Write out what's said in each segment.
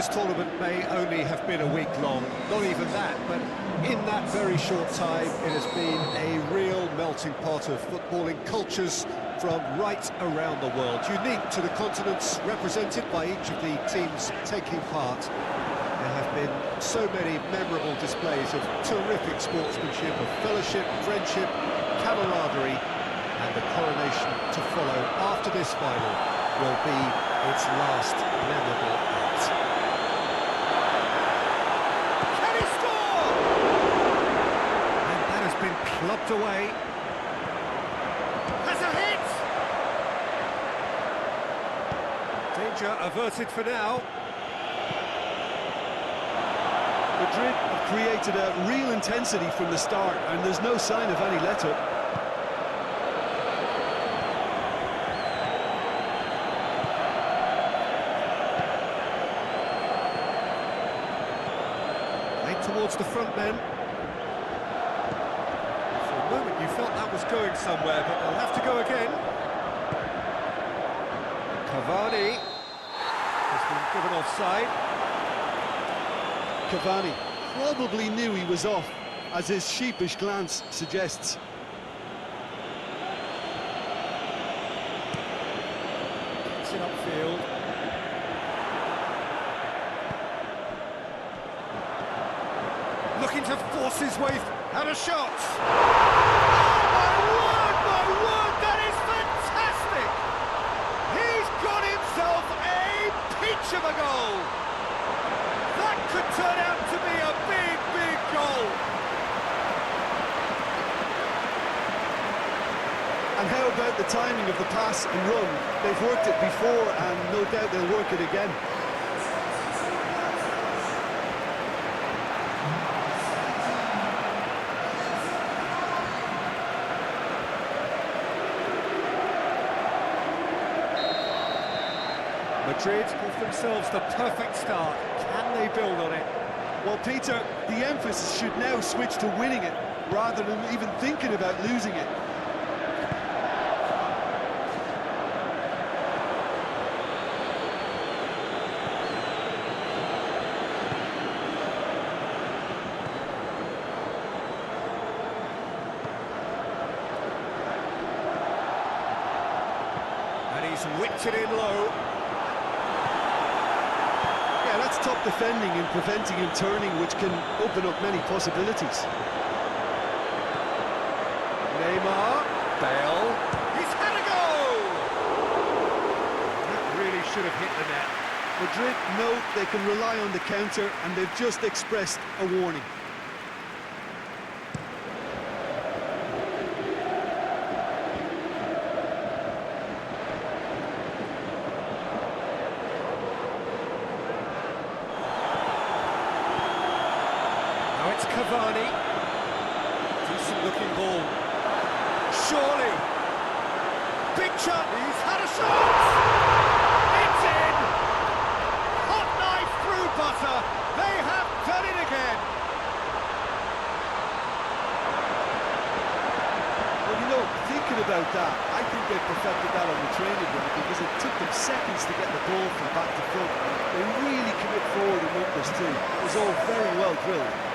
this tournament may only have been a week long, not even that, but in that very short time it has been a real melting pot of footballing cultures from right around the world, unique to the continents represented by each of the teams taking part. There have been so many memorable displays of terrific sportsmanship, of fellowship, friendship, camaraderie, and the coronation to follow after this final will be its last memorable act. Can he score? And that has been clubbed away. Has a hit! Danger averted for now. Madrid have created a real intensity from the start, and there's no sign of any let-up. Towards the front men. For a moment you felt that was going somewhere, but they'll have to go again. Cavani has been given offside. Cavani probably knew he was off, as his sheepish glance suggests. Gets it upfield. Looking to force his way out a shot. Oh, my word, that is fantastic! He's got himself a peach of a goal. That could turn out to be a big, big goal. And how about the timing of the pass and run? They've worked it before, and no doubt they'll work it again. Madrid give themselves the perfect start. Can they build on it? Well, Peter, the emphasis should now switch to winning it, rather than even thinking about losing it. And he's whipped it in low. That's top defending and preventing him turning, which can open up many possibilities. Neymar, Bale, he's had a goal! That really should have hit the net. Madrid know they can rely on the counter, and they've just expressed a warning. Cavani, decent looking ball, surely, big shot, he's had a shot, it's in, hot knife through butter, they have done it again. Well, you know, thinking about that, I think they perfected that on the training ground, because it took them seconds to get the ball from back to front. They really commit forward in numbers too. It was all very well drilled.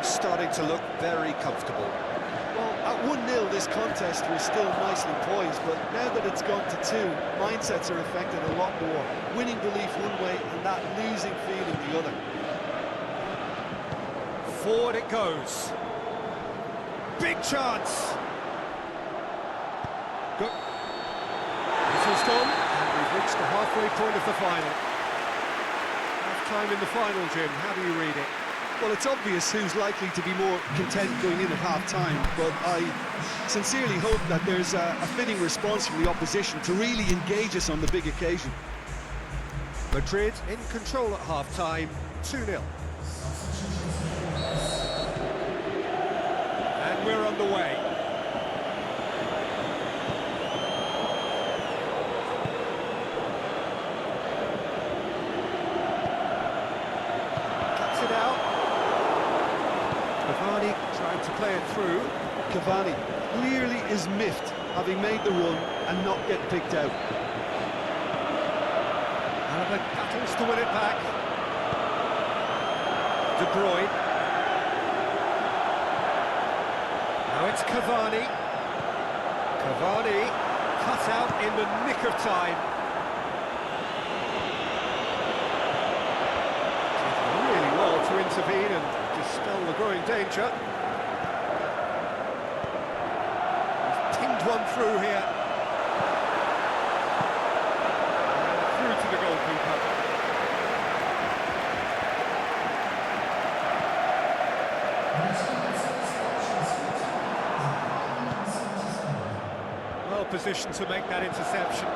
Starting to look very comfortable. Well, at 1-0 this contest was still nicely poised, but now that it's gone to 2, mindsets are affected a lot more. Winning belief one way and that losing feeling the other. Forward it goes. Big chance. Go. Whistle's gone, and we've reached the halfway point of the final. Half time in the final, Jim. How do you read it? Well, it's obvious who's likely to be more content going in at half-time, but I sincerely hope that there's a fitting response from the opposition to really engage us on the big occasion. Madrid in control at half-time, 2-0. And we're underway. Trying to play it through. Cavani clearly is miffed, having made the run and not get picked out. Alaba battles to win it back. De Bruyne. Now it's Cavani. Cavani cut out in the nick of time. Did really well to intervene and dispel the growing danger. He's pinged one through here. Through to the goalkeeper. Well positioned to make that interception.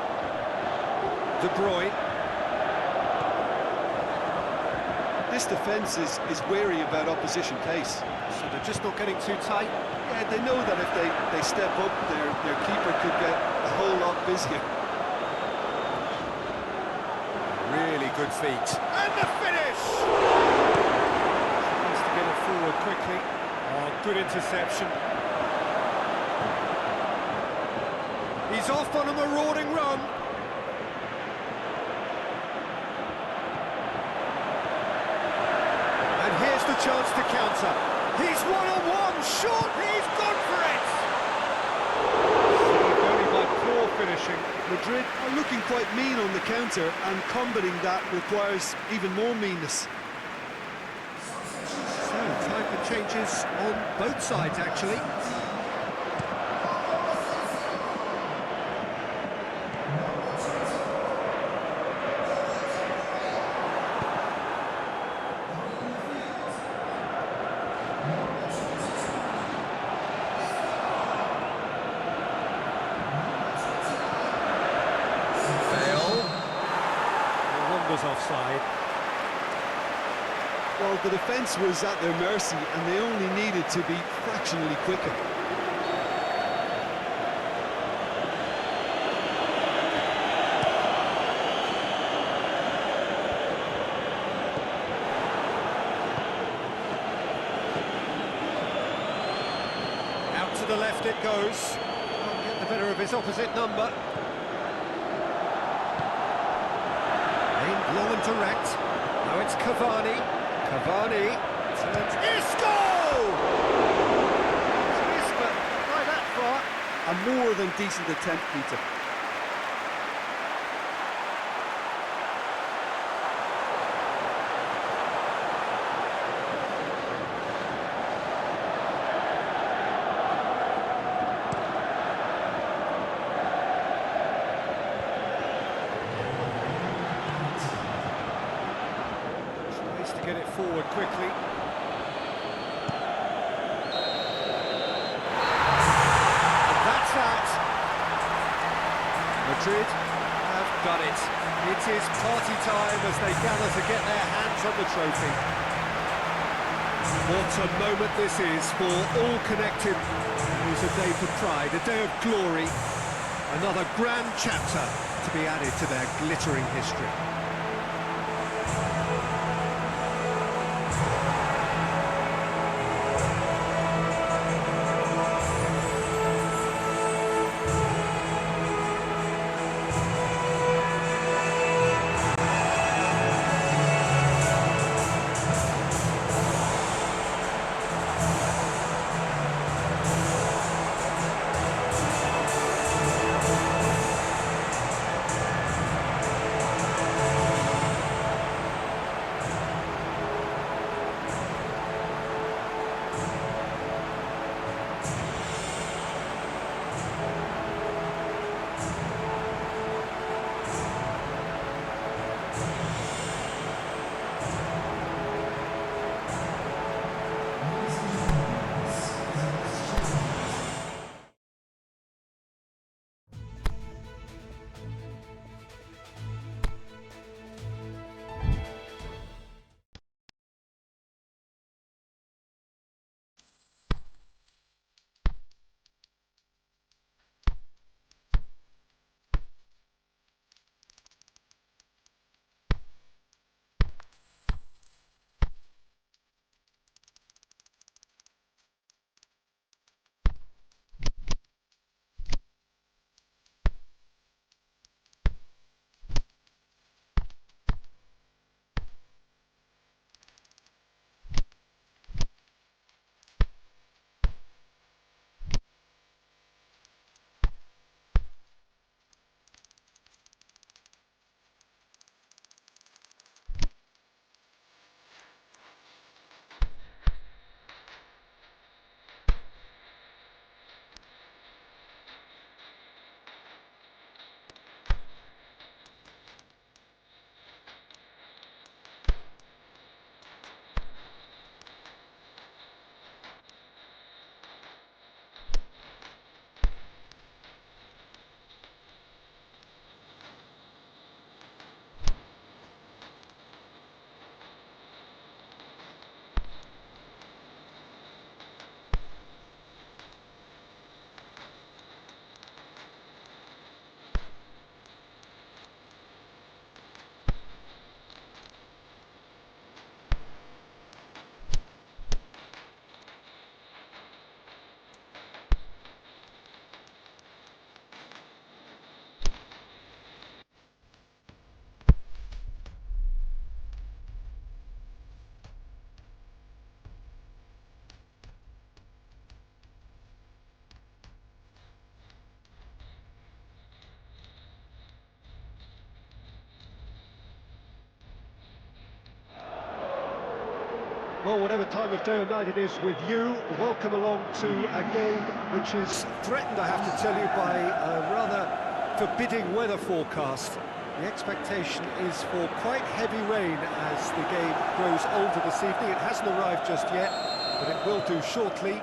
De Bruyne. This defence is wary about opposition pace. So they're just not getting too tight. Yeah, they know that if they step up, their keeper could get a whole lot busier. Really good feet. And the finish! Tries to get it forward quickly. Oh, good interception. He's off on a marauding run. And here's the chance to counter. He's one-on-one, short, he's gone for it! Saved only by poor finishing. Madrid are looking quite mean on the counter, and combating that requires even more meanness. So, time for changes on both sides, actually. Offside. Well, the defence was at their mercy, and they only needed to be fractionally quicker. Out to the left it goes. Can't get the better of his opposite number. Long and direct. Now it's Cavani. Cavani turns. Isco! It's missed, but by that far. A more than decent attempt, Peter. To get it forward quickly. And that's that. Madrid have done it. It is party time as they gather to get their hands on the trophy. What a moment this is for all connected. It is a day for pride, a day of glory. Another grand chapter to be added to their glittering history. Well, whatever time of day or night it is with you, welcome along to a game which is threatened, I have to tell you, by a rather forbidding weather forecast. The expectation is for quite heavy rain as the game grows older this evening. It hasn't arrived just yet, but it will do shortly.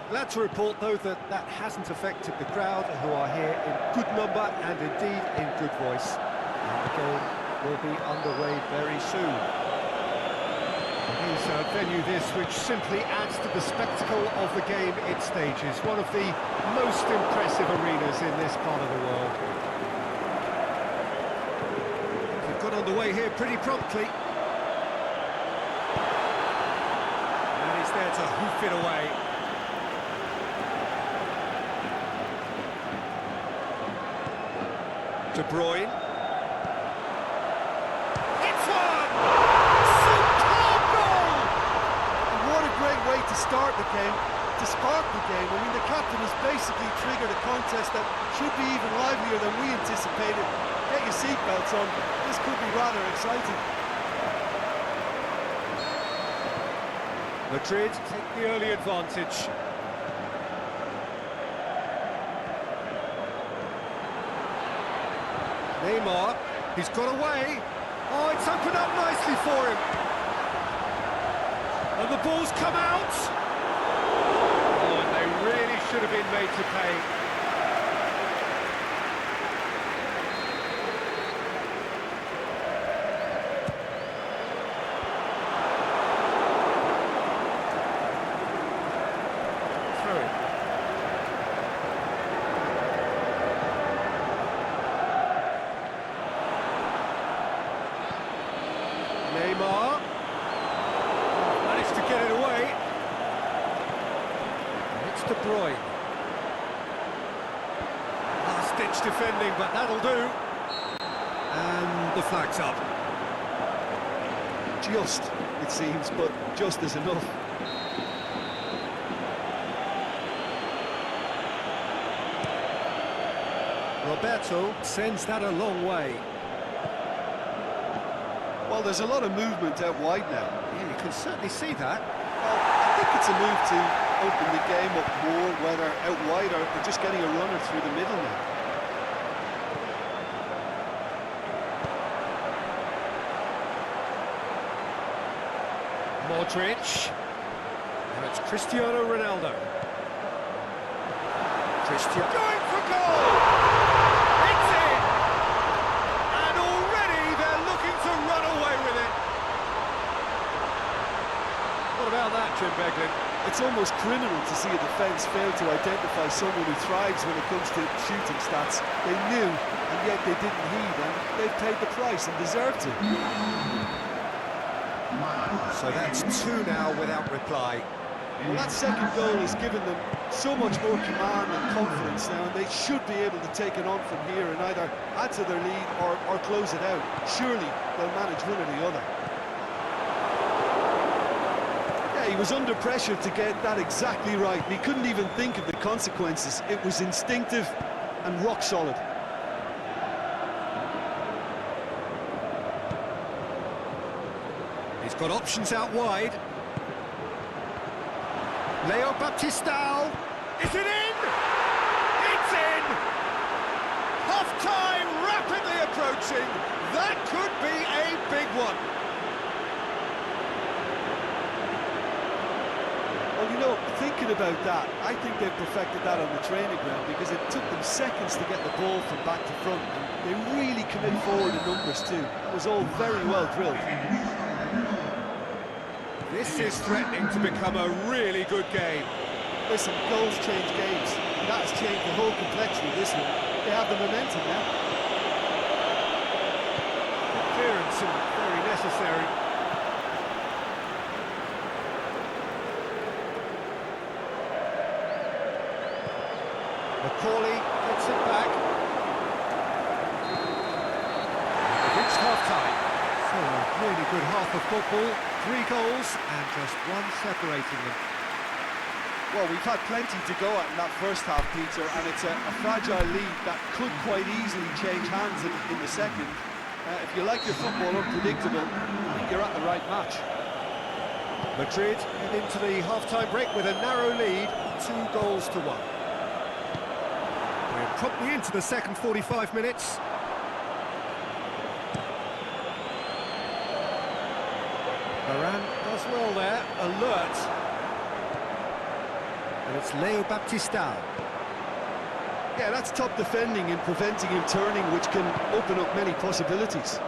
Glad to report, though, that that hasn't affected the crowd, who are here in good number and indeed in good voice. And the game will be underway very soon. It is a venue this which simply adds to the spectacle of the game it stages. One of the most impressive arenas in this part of the world. We've got underway here pretty promptly. And he's there to hoof it away. De Bruyne. It's one! Superb goal! And what a great way to start the game, to spark the game. I mean, the captain has basically triggered a contest that should be even livelier than we anticipated. Get your seatbelts on, this could be rather exciting. Madrid take the early advantage. Neymar, he's got away. Oh, it's opened up nicely for him. And the ball's come out. Oh, and they really should have been made to pay. Neymar managed to get it away. It's De Bruyne. Last-ditch defending, but that'll do. And the flag's up. Just, it seems, but just is enough. Roberto sends that a long way. Well, there's a lot of movement out wide now. Yeah, you can certainly see that. Well, I think it's a move to open the game up more, whether out wide or just getting a runner through the middle now. Modric. Now it's Cristiano Ronaldo. Cristiano going for goal! It's in! And already they're looking to run away with it. What about that, Jim Beglin? It's almost criminal to see a defence fail to identify someone who thrives when it comes to shooting stats. They knew, and yet they didn't heed, and they've paid the price and deserved to. So that's two now without reply. Well, that second goal has given them so much more command and confidence now, and they should be able to take it on from here and either add to their lead or close it out. Surely they'll manage one or the other. Yeah, he was under pressure to get that exactly right, and he couldn't even think of the consequences. It was instinctive and rock solid. He's got options out wide. Leo Baptistao. Is it in? It's in! Half-time rapidly approaching. That could be a big one. Well, you know, thinking about that, I think they've perfected that on the training ground because it took them seconds to get the ball from back to front, and they really commit forward in numbers too. That was all very well drilled. This is threatening to become a really good game. Listen, goals change games, and that has changed the whole complexion of this one. They have the momentum now. Clearance and very necessary. Macaulay gets it back. Reached half-time. So a really good half of football. 3 goals and just one separating them. Well, we've had plenty to go at in that first half, Peter, and it's a fragile lead that could quite easily change hands in the second. If you like your football unpredictable, I think you're at the right match. Madrid head into the half-time break with a narrow lead, 2-1. We're promptly into the second 45 minutes. Varane does well there, alert. And it's Leo Baptista. Yeah, that's top defending and preventing him turning, which can open up many possibilities.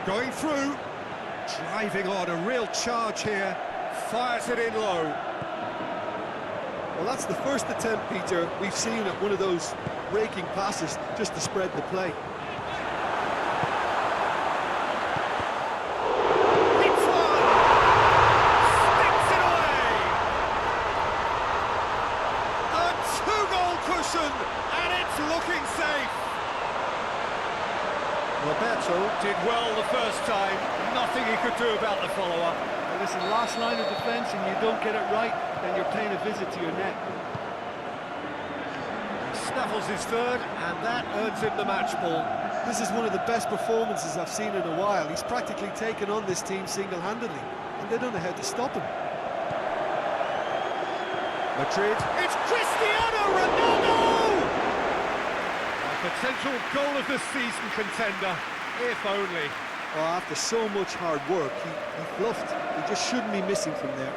Going through, driving on, a real charge here, fires it in low. Well, that's the first attempt, Peter, we've seen at one of those raking passes just to spread the play. Hits one! Sticks it away! A two-goal cushion, and it's looking safe. Roberto did well the first time, nothing he could do about the follow-up. Well, listen, last line of defence and you don't get it right, then you're paying a visit to your net. He snaffles his third, and that earns him the match ball. This is one of the best performances I've seen in a while. He's practically taken on this team single-handedly, and they don't know how to stop him. Madrid, it's Cristiano Ronaldo! A potential goal of the season contender, if only. Oh, after so much hard work, he bluffed. He just shouldn't be missing from there.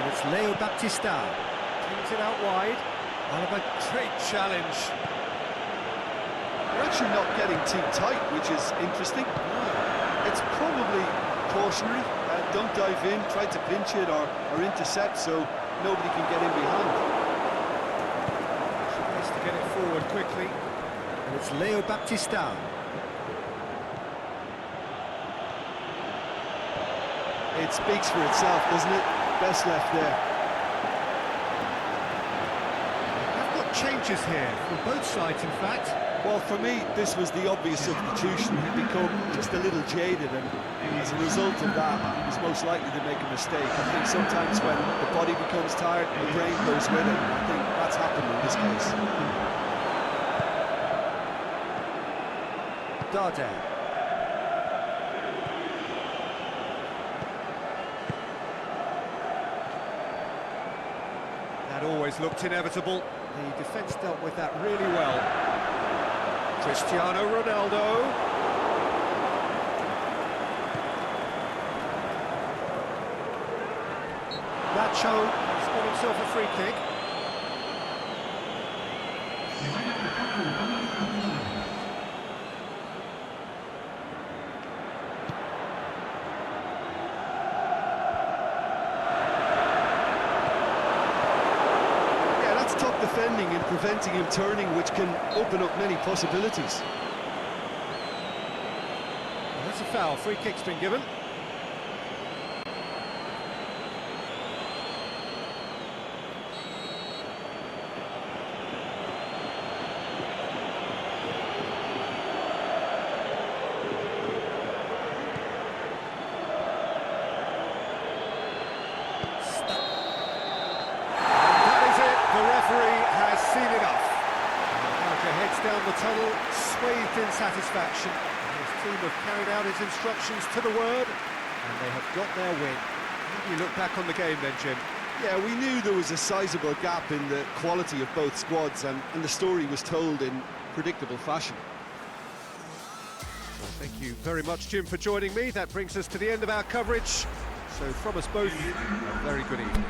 And it's Leo Baptista. Brings it out wide. Oliver, great challenge. They're actually not getting too tight, which is interesting. It's probably cautionary. Don't dive in, try to pinch it or intercept so nobody can get in behind. She has to get it forward quickly. And it's Leo Baptista. It speaks for itself, doesn't it? Best left there. They've got changes here, from both sides in fact. Well, for me, this was the obvious substitution. He'd become just a little jaded, and as a result of that, he was most likely to make a mistake. I think sometimes when the body becomes tired, the brain goes with it. I think that's happened in this case. Dardan. That always looked inevitable. The defence dealt with that really well. Cristiano Ronaldo. Nacho has got himself a free kick. Yeah, that's top defending and preventing him turning, which can open up many possibilities. Well, that's a foul. Free kick's been given. Down the tunnel, swathed in satisfaction. His team have carried out his instructions to the word, and they have got their win. How do you look back on the game then, Jim? Yeah, we knew there was a sizable gap in the quality of both squads, and the story was told in predictable fashion. Well, thank you very much, Jim, for joining me. That brings us to the end of our coverage. So from us both, a very good evening.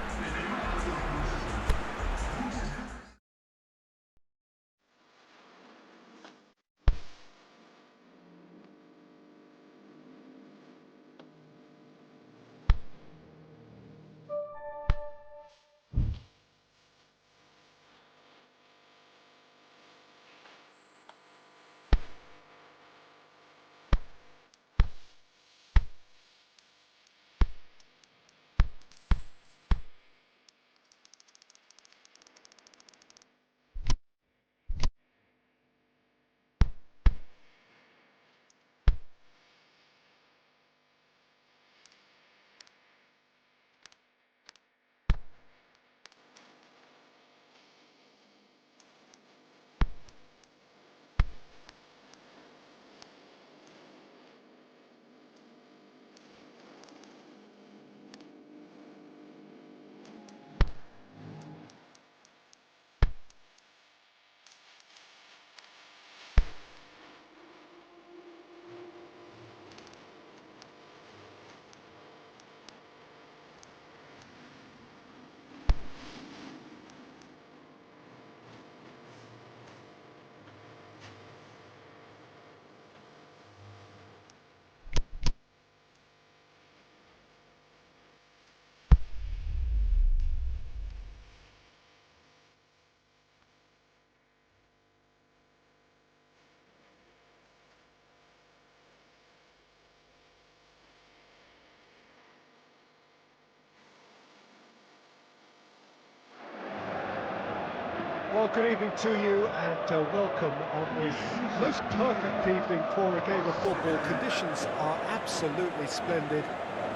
Well, good evening to you and welcome on this most perfect evening for a game of football. Conditions are absolutely splendid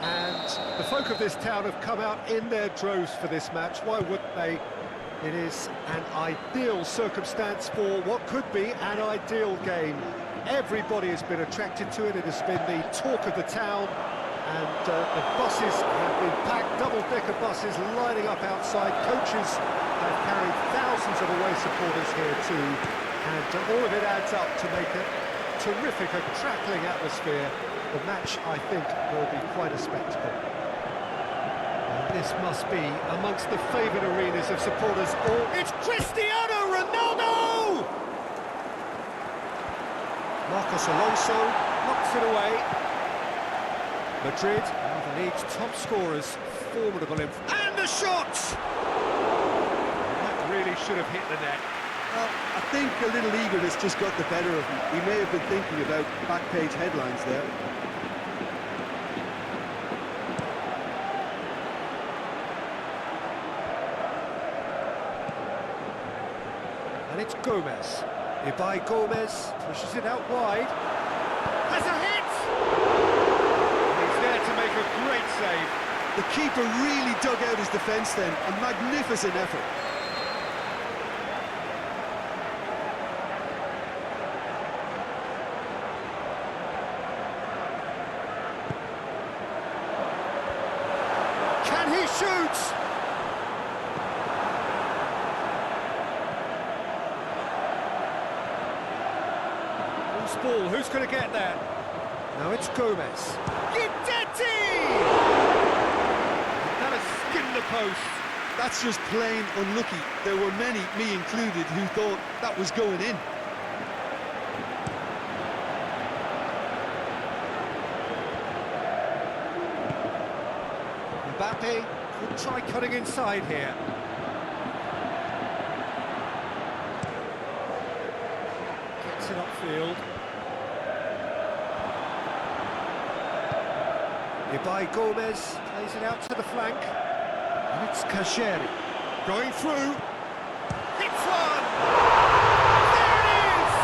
and the folk of this town have come out in their droves for this match. Why wouldn't they? It is an ideal circumstance for what could be an ideal game. Everybody has been attracted to it. It has been the talk of the town. And the buses have been packed, double-decker buses lining up outside. Coaches have carried thousands of away supporters here too. And all of it adds up to make a terrific, a crackling atmosphere. The match, I think, will be quite a spectacle. And this must be amongst the favoured arenas of supporters. All it's Cristiano Ronaldo! Marcos Alonso knocks it away. Madrid needs top scorers, formidable and the shot! That really should have hit the net. Well, I think a little eagerness just got the better of him. He may have been thinking about back-page headlines there. And it's Gomez. Ibai Gomez pushes it out wide. Has a hit! To make a great save. The keeper really dug out his defence then, a magnificent effort. Can he shoot? Loose ball, who's going to get there? Now it's Gomez. Guidetti! That has skinned the post. That's just plain unlucky. There were many, me included, who thought that was going in. Mbappe could try cutting inside here. Gets it upfield. Ibai Gomez plays it out to the flank. And it's Kasheri. Going through. Hits one! There it is!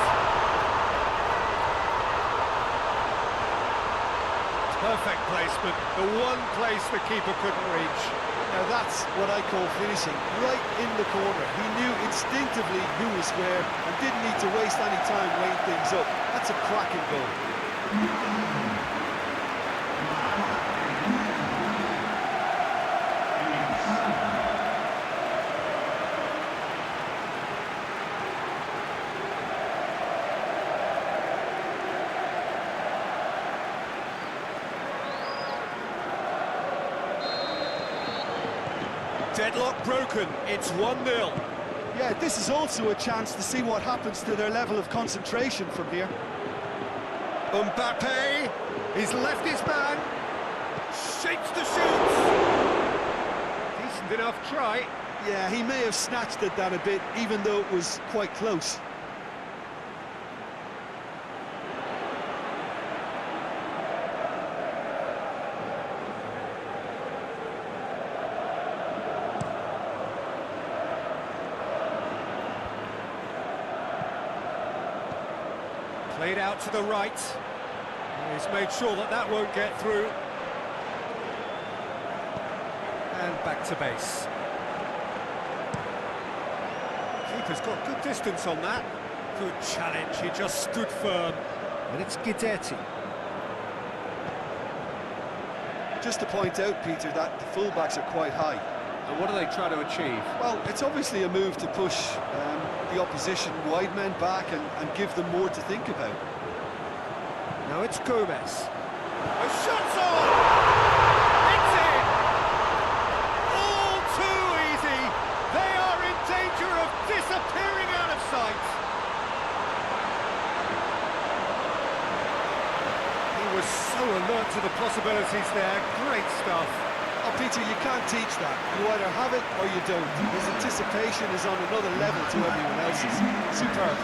Perfect placement. The one place the keeper couldn't reach. Now that's what I call finishing, right in the corner. He knew instinctively who was where and didn't need to waste any time weighing things up. That's a cracking goal. Deadlock broken, it's 1-0. Yeah, this is also a chance to see what happens to their level of concentration from here. Mbappe, he's left his man, shakes to shoot. Decent enough try. Yeah, he may have snatched at that a bit, even though it was quite close. Played out to the right. He's made sure that that won't get through. And back to base. Keeper's got good distance on that. Good challenge, he just stood firm. And it's Guidetti. Just to point out, Peter, that the fullbacks are quite high. And what are they trying to achieve? Well, it's obviously a move to push the opposition wide men back and give them more to think about. Now it's Gomez. A shot's on! It's in! All too easy! They are in danger of disappearing out of sight! He was so alert to the possibilities there. Great stuff. Oh, Peter, you can't teach that. You either have it or you don't. His anticipation is on another level to everyone else's. Superb.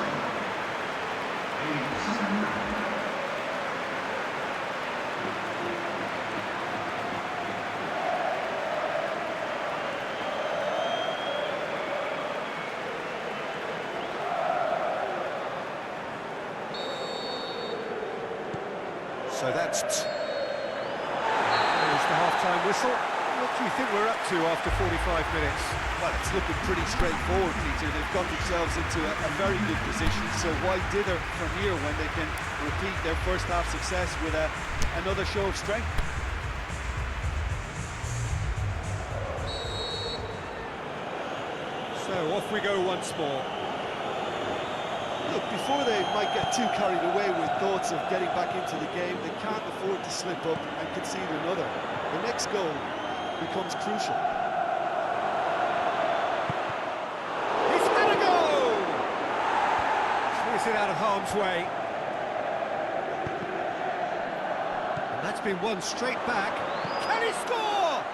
So that's... There's the half-time whistle. What do you think we're up to after 45 minutes? Well, it's looking pretty straightforward, Peter. They've got themselves into a very good position, so why dither from here when they can repeat their first half success with another show of strength? So off we go once more. Look, before they might get too carried away with thoughts of getting back into the game, they can't afford to slip up and concede another. The next goal becomes crucial. He's had a goal! Clears it out of harm's way. And that's been won straight back. Can he score?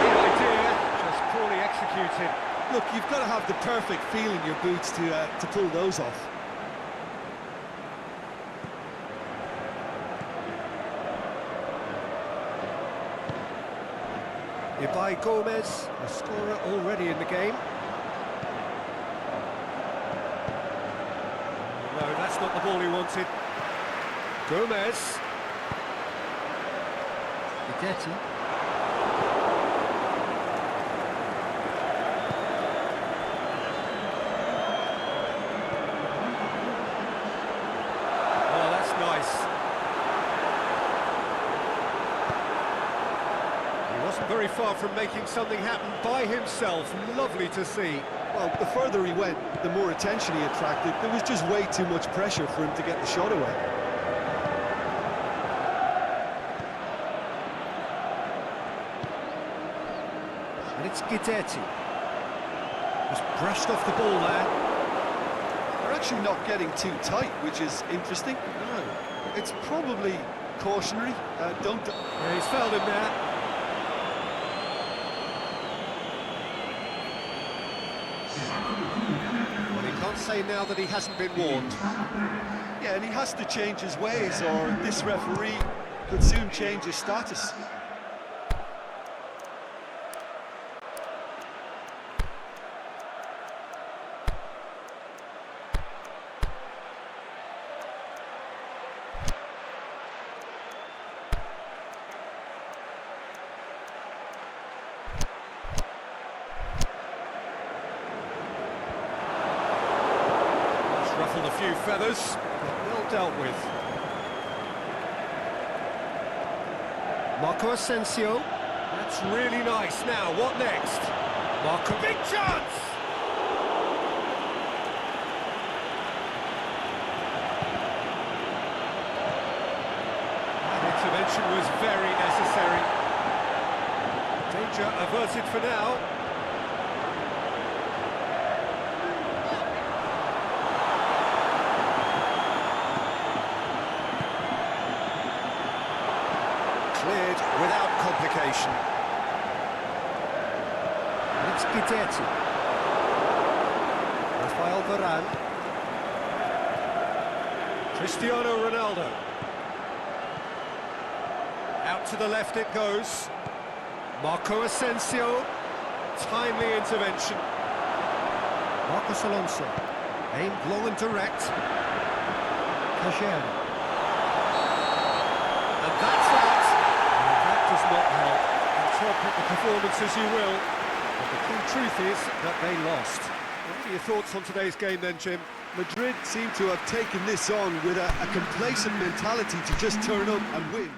Great idea, just poorly executed. Look, you've got to have the perfect feel in your boots to pull those off. Ibai Gomez, a scorer already in the game. No, that's not the ball he wanted. Gomez. Guidetti. Oh, that's nice. He wasn't very far from making something happen by himself. Lovely to see. Well, the further he went, the more attention he attracted. There was just way too much pressure for him to get the shot away. And it's Guidetti. Just brushed off the ball there. They're actually not getting too tight, which is interesting. No, it's probably cautionary. Don't... Yeah, he's fouled him there. Well, he can't say now that he hasn't been warned. Yeah, and he has to change his ways, or this referee could soon change his status. Ruffled a few feathers, but well dealt with. Marco Asensio. That's really nice. Now, what next? Marco, big chance! That intervention was very necessary. Danger averted for now. Cleared without complication. And it's Guidetti. Rafael Varane. Cristiano Ronaldo. Out to the left it goes. Marco Asensio. Timely intervention. Marcos Alonso. Aimed long and direct. Cagiani. And that's that. That does not help. Interpret the performance as you will, but the key truth is that they lost. What are your thoughts on today's game then, Jim? Madrid seem to have taken this on with a complacent mentality to just turn up and win.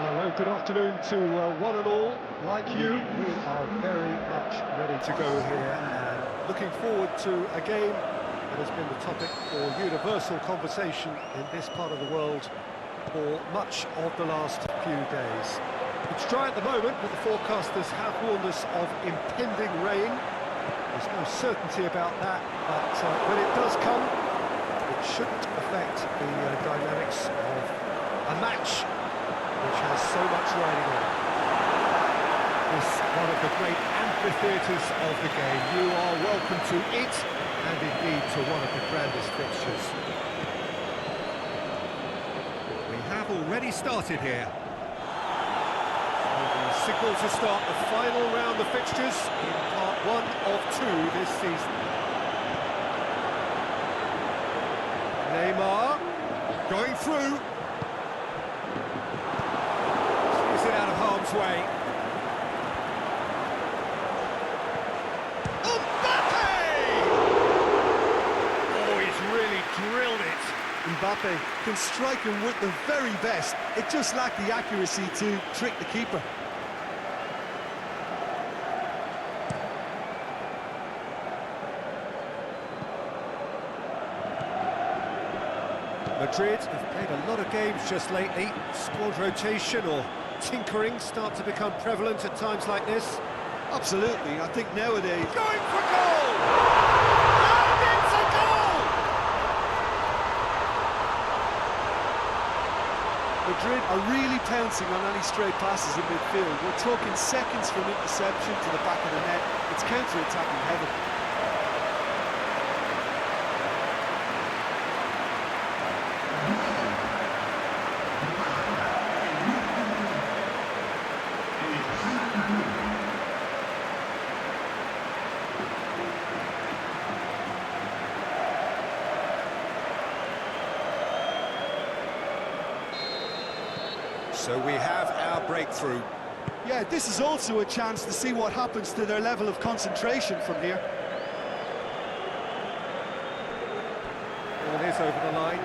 Hello, good afternoon to one and all. Like you, we are very much ready to go here and looking forward to a game that has been the topic for universal conversation in this part of the world for much of the last few days. It's dry at the moment, but the forecasters have warned us of impending rain. There's no certainty about that, but when it does come, it shouldn't affect the dynamics of a match which has so much riding on it. This one of the great amphitheatres of the game. You are welcome to it, and indeed to one of the grandest fixtures. We have already started here. The signal to start the final round of fixtures in part 1 of 2 this season. Neymar going through. It out of harm's way. Mbappe! Oh, he's really drilled it. Mbappe can strike him with the very best. It just lacked the accuracy to trick the keeper. Madrid have played a lot of games just lately. Squad rotation or tinkering start to become prevalent at times like this. Absolutely, I think nowadays... Going for goal! And it's a goal! Madrid are really pouncing on any stray passes in midfield. We're talking seconds from interception to the back of the net. It's counter-attacking heaven. So we have our breakthrough. Yeah, this is also a chance to see what happens to their level of concentration from here. Ball is over the line.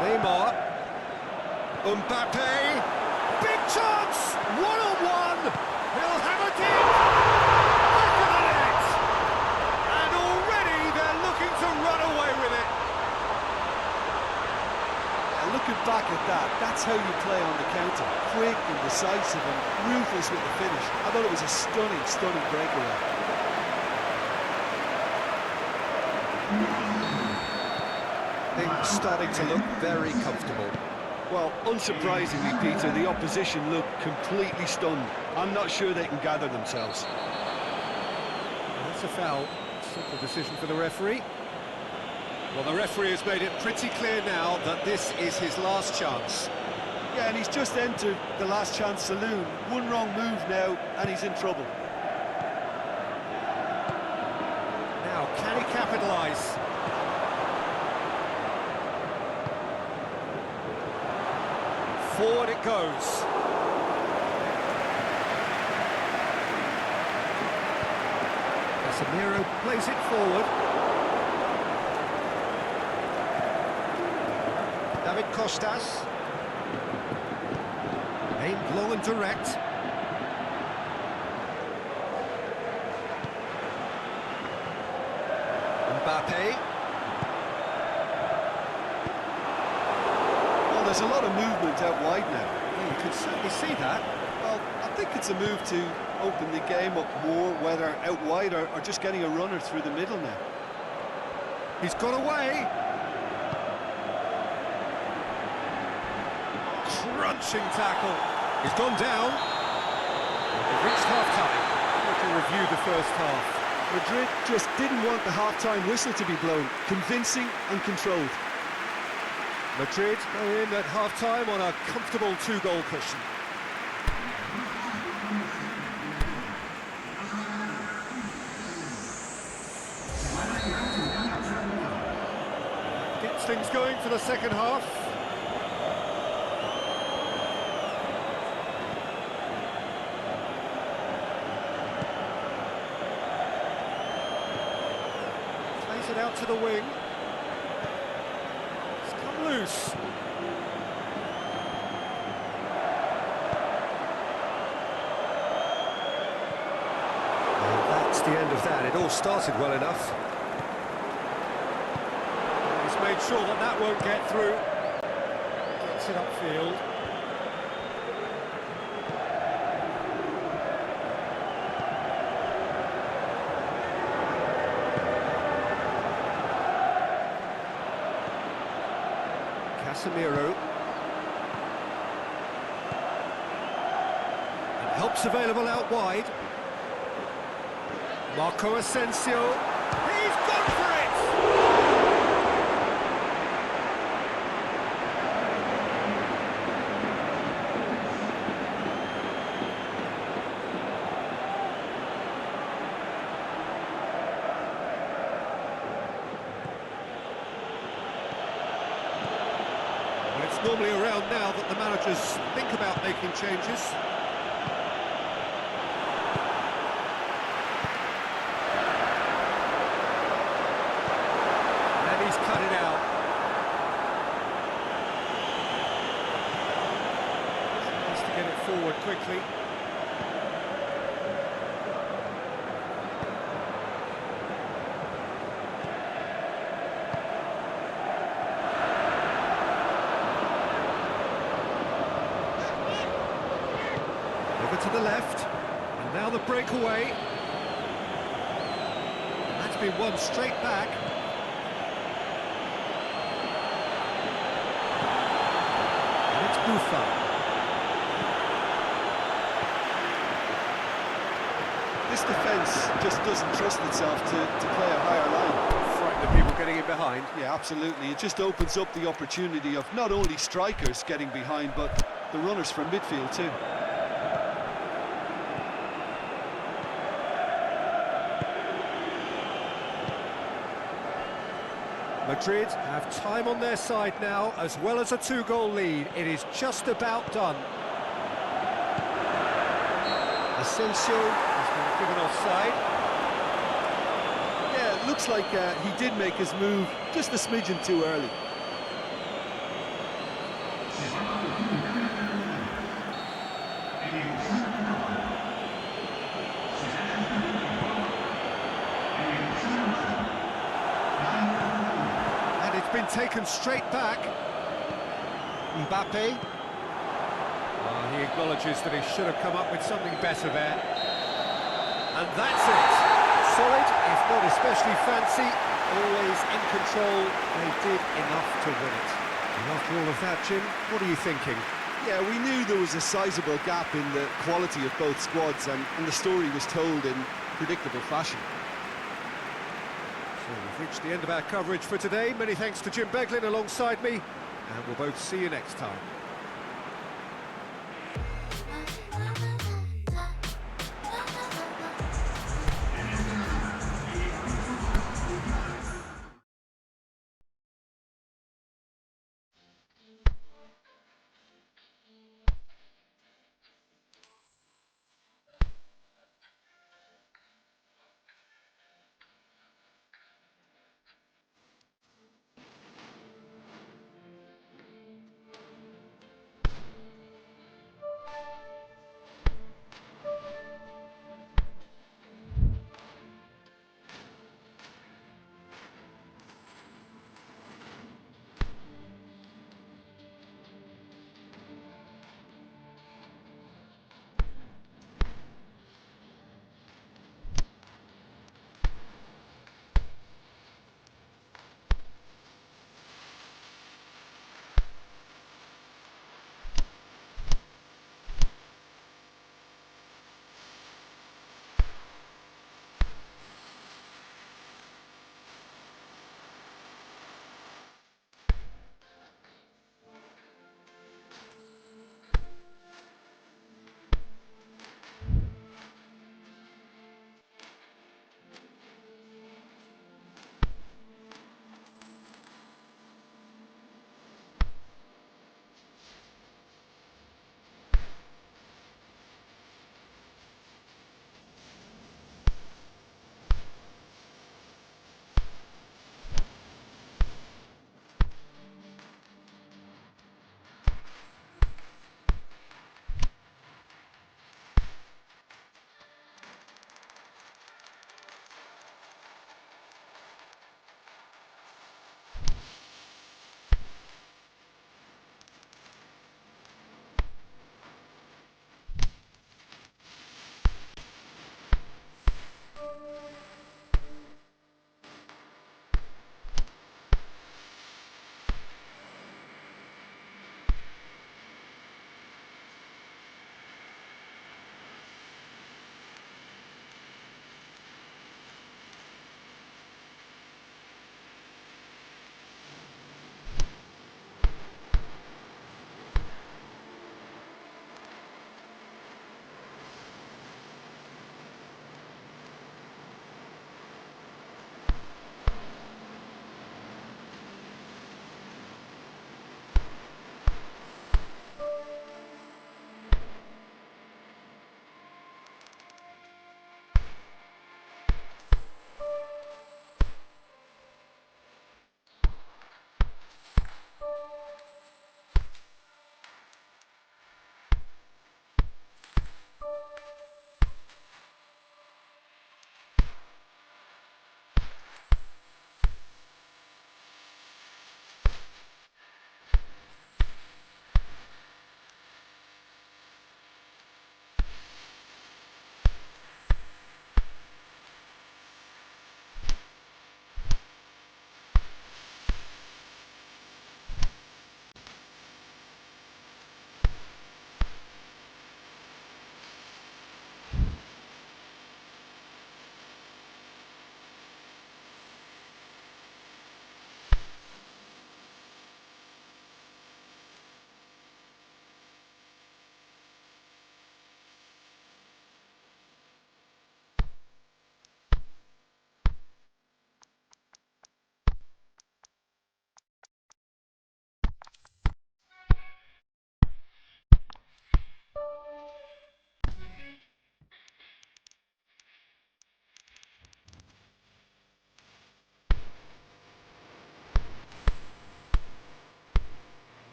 Neymar. Mbappe. Big chance! One-on-one! He'll have it in! Back of the net! And already they're looking to run away with it. Looking back at that, that's how you play on the counter. Quick and decisive and ruthless with the finish. I thought it was a stunning, stunning breakaway. Things starting to look very comfortable. Well, unsurprisingly, Peter, the opposition look completely stunned. I'm not sure they can gather themselves. That's a foul. Simple decision for the referee. Well, the referee has made it pretty clear now that this is his last chance. Yeah, and he's just entered the last chance saloon. One wrong move now, and he's in trouble. Now, can he capitalise? Forward it goes. Casemiro plays it forward. David Costas. Aimed long and direct. Mbappe. Well, there's a lot of movement out wide now. Well, you can certainly see that. Well, I think it's a move to open the game up more, whether out wide or just getting a runner through the middle now. He's got away. Crunching tackle. He's gone down. They've reached half-time. To review the first half. Madrid just didn't want the half-time whistle to be blown. Convincing and controlled. Madrid go in at half-time on a comfortable 2-goal cushion. Gets things going for the second half. Plays it out to the wing. loose. And that's the end of that. It all started well enough. He's made sure that that won't get through. Gets it upfield. Casemiro. And help's available out wide. Marco Asensio. He's gone for it! Well, it's normally around now that the managers think about making changes. Cut it out. Nice to get it forward quickly. Over to the left, and now the breakaway. That's been won straight back. This defence just doesn't trust itself to play a higher line. Frightened of people getting in behind. Yeah, absolutely. It just opens up the opportunity of not only strikers getting behind, but the runners from midfield too. Madrid have time on their side now, as well as a two-goal lead. It is just about done. Asensio has been given offside. Yeah, it looks like he did make his move just a smidgen too early. Been taken straight back. Mbappe. He acknowledges that he should have come up with something better there. And that's it. Solid, if not especially fancy, always in control. They did enough to win it. And after all of that, Jim, what are you thinking? Yeah, we knew there was a sizable gap in the quality of both squads, and the story was told in predictable fashion. So we've reached the end of our coverage for today. Many thanks to Jim Beglin alongside me, and we'll both see you next time.